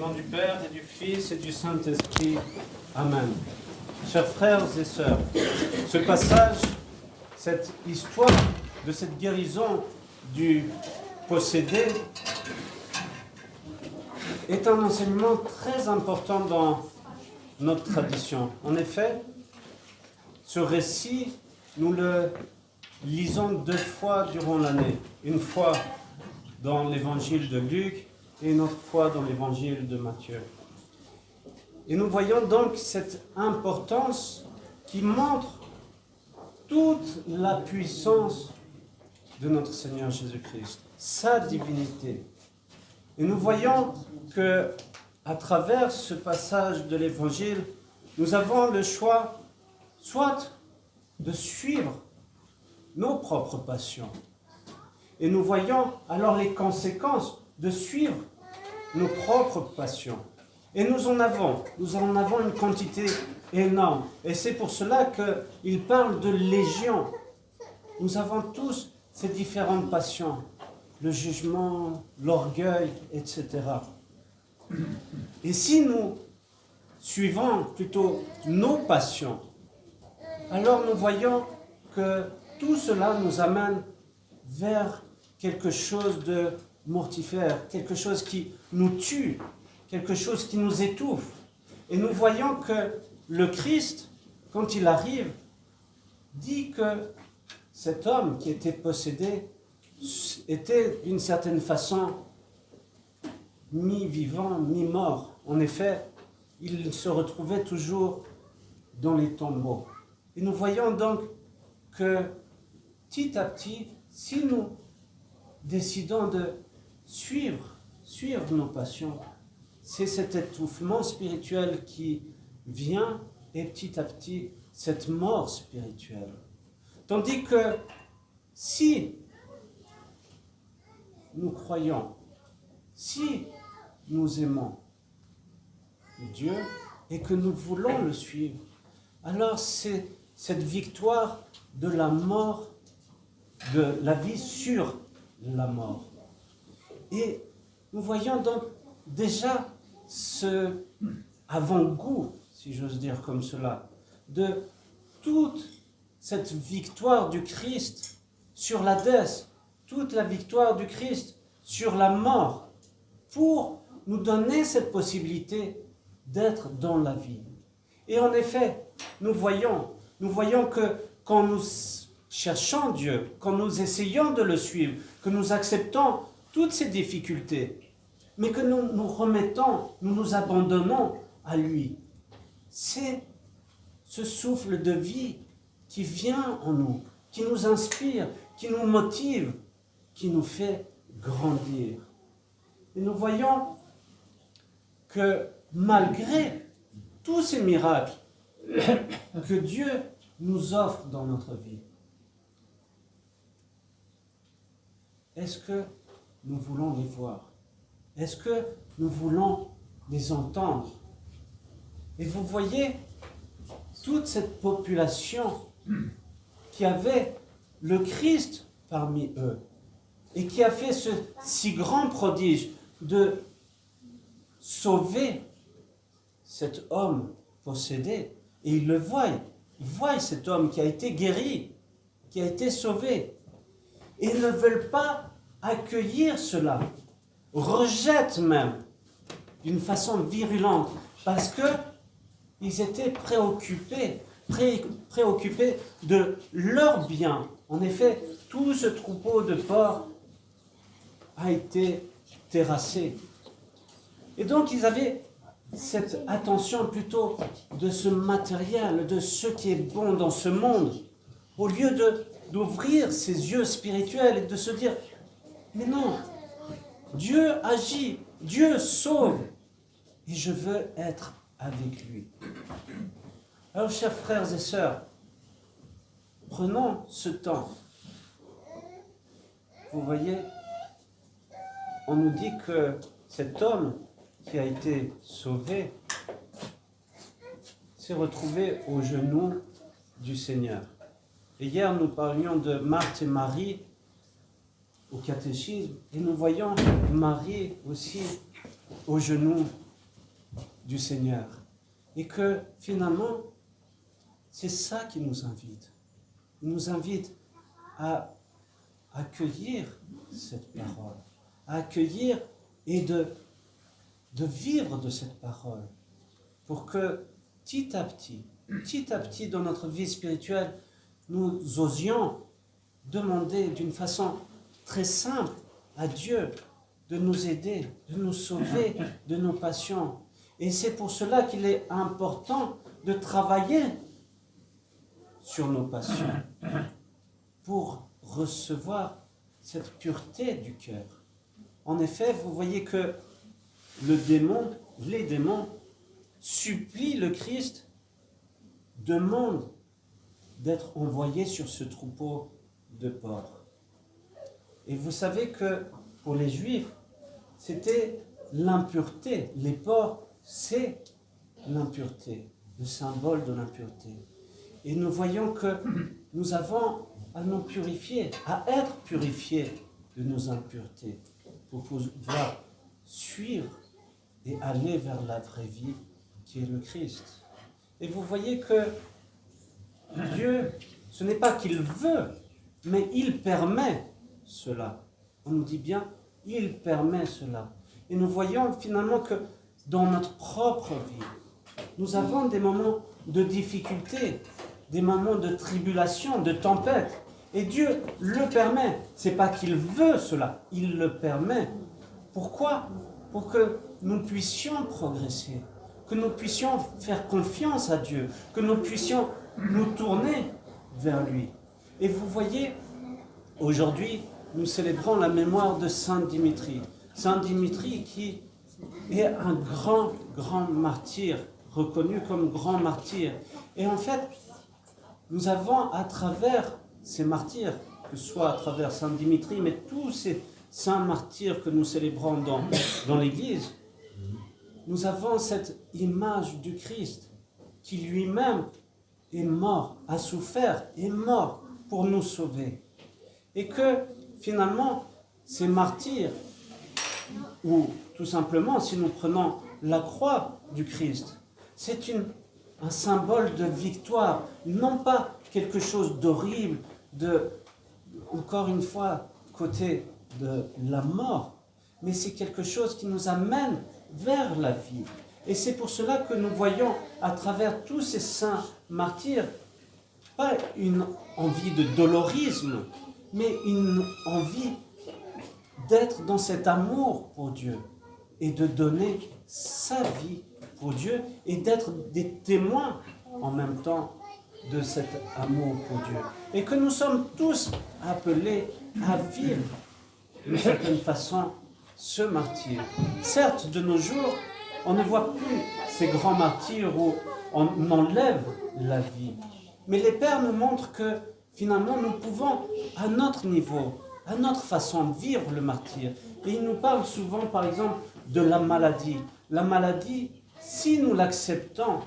Au nom du Père et du Fils et du Saint-Esprit. Amen. Chers frères et sœurs, ce passage, cette histoire de cette guérison du possédé est un enseignement très important dans notre tradition. En effet, ce récit, nous le lisons 2 fois durant l'année. Une fois dans l'évangile de Luc et une autre fois dans l'évangile de Matthieu. Et nous voyons donc cette importance qui montre toute la puissance de notre Seigneur Jésus-Christ, sa divinité. Et nous voyons que à travers ce passage de l'évangile, nous avons le choix soit de suivre nos propres passions. Et nous voyons alors les conséquences de suivre nos propres passions. Et nous en avons une quantité énorme. Et c'est pour cela qu'il parle de légion. Nous avons tous ces différentes passions. Le jugement, l'orgueil, etc. Et si nous suivons plutôt nos passions, alors nous voyons que tout cela nous amène vers quelque chose de mortifère, quelque chose qui nous tue, quelque chose qui nous étouffe. Et nous voyons que le Christ, quand il arrive, dit que cet homme qui était possédé était d'une certaine façon mi-vivant, mi-mort. En effet, il se retrouvait toujours dans les tombeaux. Et nous voyons donc que petit à petit, si nous décidons de suivre nos passions, c'est cet étouffement spirituel qui vient et petit à petit, cette mort spirituelle. Tandis que si nous croyons, si nous aimons Dieu et que nous voulons le suivre, alors c'est cette victoire de la mort, de la vie sur la mort. Et nous voyons donc déjà ce avant-goût, si j'ose dire comme cela, de toute cette victoire du Christ sur la déesse, toute la victoire du Christ sur la mort, pour nous donner cette possibilité d'être dans la vie. Et en effet, nous voyons que quand nous cherchons Dieu, quand nous essayons de le suivre, que nous acceptons toutes ces difficultés, mais que nous nous remettons, nous nous abandonnons à lui, c'est ce souffle de vie qui vient en nous, qui nous inspire, qui nous motive, qui nous fait grandir. Et nous voyons que malgré tous ces miracles que Dieu nous offre dans notre vie, est-ce que nous voulons les voir? Est-ce que nous voulons les entendre? Et vous voyez toute cette population qui avait le Christ parmi eux et qui a fait ce si grand prodige de sauver cet homme possédé. Et ils le voient. Ils voient cet homme qui a été guéri, qui a été sauvé. Et ils ne veulent pas accueillir cela. Rejettent même d'une façon virulente parce qu'ils étaient préoccupés de leur bien. En effet, tout ce troupeau de porcs a été terrassé. Et donc, ils avaient cette attention plutôt de ce matériel, de ce qui est bon dans ce monde, au lieu d'ouvrir ses yeux spirituels et de se dire, mais non, Dieu agit, Dieu sauve, et je veux être avec lui. Alors, chers frères et sœurs, prenons ce temps. Vous voyez, on nous dit que cet homme qui a été sauvé s'est retrouvé aux genoux du Seigneur. Et hier, nous parlions de Marthe et Marie au catéchisme, et nous voyons Marie aussi aux genoux du Seigneur. Et que finalement, c'est ça qui nous invite. Il nous invite à accueillir cette parole, à accueillir et de vivre de cette parole, pour que petit à petit dans notre vie spirituelle, nous osions demander d'une façon très simple à Dieu de nous aider, de nous sauver de nos passions. Et c'est pour cela qu'il est important de travailler sur nos passions pour recevoir cette pureté du cœur. En effet, vous voyez que les démons supplient le Christ, demandent d'être envoyés sur ce troupeau de porcs. Et vous savez que pour les Juifs, c'était l'impureté. Les porcs, c'est l'impureté, le symbole de l'impureté. Et nous voyons que nous avons à nous purifier, à être purifiés de nos impuretés pour pouvoir suivre et aller vers la vraie vie qui est le Christ. Et vous voyez que Dieu, ce n'est pas qu'il veut, mais il permet cela. On nous dit bien, il permet cela. Et nous voyons finalement que dans notre propre vie, nous avons des moments de difficulté, des moments de tribulation, de tempête. Et Dieu le permet. Ce n'est pas qu'il veut cela, il le permet. Pourquoi? Pour que nous puissions progresser, que nous puissions faire confiance à Dieu, que nous puissions nous tourner vers lui. Et vous voyez, aujourd'hui, nous célébrons la mémoire de Saint Dimitri. Saint Dimitri qui est un grand martyr, reconnu comme grand martyr. Et en fait, nous avons à travers ces martyrs, que ce soit à travers Saint Dimitri, mais tous ces saints martyrs que nous célébrons dans l'Église, nous avons cette image du Christ qui lui-même est mort, a souffert, est mort pour nous sauver. Et que finalement, ces martyrs, ou tout simplement, si nous prenons la croix du Christ, c'est un symbole de victoire, non pas quelque chose d'horrible, encore une fois, côté de la mort, mais c'est quelque chose qui nous amène vers la vie. Et c'est pour cela que nous voyons à travers tous ces saints martyrs, pas une envie de dolorisme, mais une envie d'être dans cet amour pour Dieu et de donner sa vie pour Dieu et d'être des témoins en même temps de cet amour pour Dieu. Et que nous sommes tous appelés à vivre d'une certaine façon ce martyre. Certes, de nos jours, on ne voit plus ces grands martyrs où on enlève la vie. Mais les pères nous montrent que finalement nous pouvons, à notre niveau, à notre façon, vivre le martyre. Et ils nous parlent souvent, par exemple, de la maladie. La maladie, si nous l'acceptons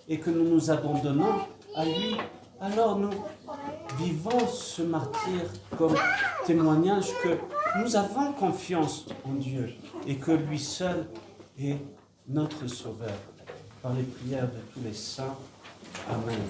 et que nous nous abandonnons à lui, alors nous vivons ce martyre comme témoignage que nous avons confiance en Dieu et que lui seul est notre Sauveur. Par les prières de tous les saints. Amen.